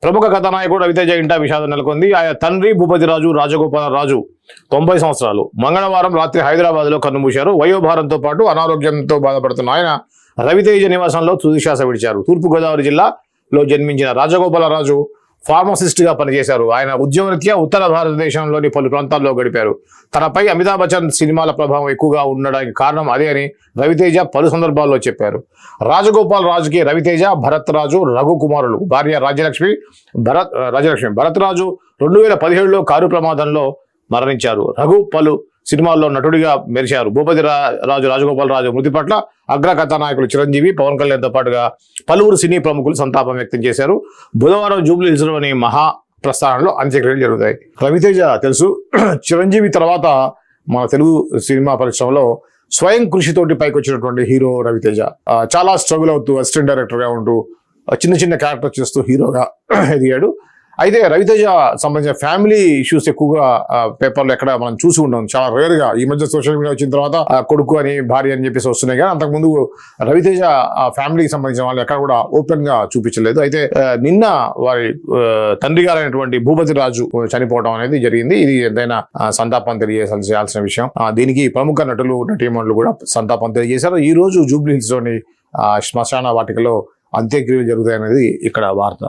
ప్రముఖ కథానాయకుడు రవితేజ ఇంట విషాదం నెలకొంది. ఆయన తండ్రి భూపతిరాజు రాజగోపాలరాజు 90 సంవత్సరాలు మంగళవారం రాత్రి హైదరాబాద్ లో కన్నుమూశారు. వయోభారంతో పాటు అనారోగ్యంతో బాధపడుతున్న ఆయన రవితేజ నివాసంలో తుదిశ్వాస విడిచారు. తూర్పుగోదావరి జిల్లాలో జన్మించిన రాజగోపాలరాజు ఫార్మసిస్ట్ గా పనిచేశారు. ఆయన ఉద్యోగరీత్యా ఉత్తర భారతదేశంలోని పలు ప్రాంతాల్లో గడిపారు. తనపై అమితాబ్ బచ్చన్ సినిమాల ప్రభావం ఎక్కువగా ఉండడానికి కారణం అదే అని రవితేజ పలు సందర్భాల్లో చెప్పారు. రాజగోపాల్ రాజుకి రవితేజ, భరత్ రాజు, రఘు కుమారులు. భార్య రాజ్యలక్ష్మి. భరత్ రాజు 2017లో కారు ప్రమాదంలో మరణించారు. రఘు పలు సినిమాల్లో నటుడిగా మెరిశారు. రాజగోపాల్ రాజు మృతి పట్ల అగ్ర కథానాయకులు చిరంజీవి, పవన్ కళ్యాణ్తో పాటుగా పలువురు సినీ ప్రముఖులు సంతాపం వ్యక్తం చేశారు. బుధవారం జూబ్లీ హిల్స్లోని మహా ప్రస్థానంలో అంత్యక్రియలు జరుగుతాయి. రవితేజ తెలుసు, చిరంజీవి తర్వాత మన తెలుగు సినిమా పరిశ్రమలో స్వయం కృషితోటి పైకి వచ్చినటువంటి హీరో రవితేజ. చాలా స్ట్రగుల్ అవుతూ అసిస్టెంట్ డైరెక్టర్ గా ఉంటూ చిన్న క్యారెక్టర్ చేస్తూ హీరోగా ఎదిగాడు. అయితే రవితేజ సంబంధించిన ఫ్యామిలీ ఇష్యూస్ ఎక్కువగా పేపర్లో ఎక్కడ మనం చూసి ఉంటాం. చాలా రేర్ గా ఈ మధ్య సోషల్ మీడియా వచ్చిన తర్వాత కొడుకు అని, భార్య అని చెప్పేసి వస్తున్నాయి. కానీ అంతకుముందు రవితేజ ఫ్యామిలీకి సంబంధించిన వాళ్ళు ఎక్కడ కూడా ఓపెన్ గా చూపించలేదు. అయితే నిన్న వారి తండ్రి గారైనటువంటి భూపతిరాజు చనిపోవడం అనేది జరిగింది. ఇది ఎంతైనా సంతాపం తెలియజేయాల్సిన విషయం. దీనికి ప్రముఖ నటులు, నటీమణులు కూడా సంతాపం తెలియజేశారు. ఈ రోజు జూబ్లీ హిల్స్ లోని శ్మశాన వాటికలో అంత్యక్రియలు జరుగుతాయనేది ఇక్కడ వార్త.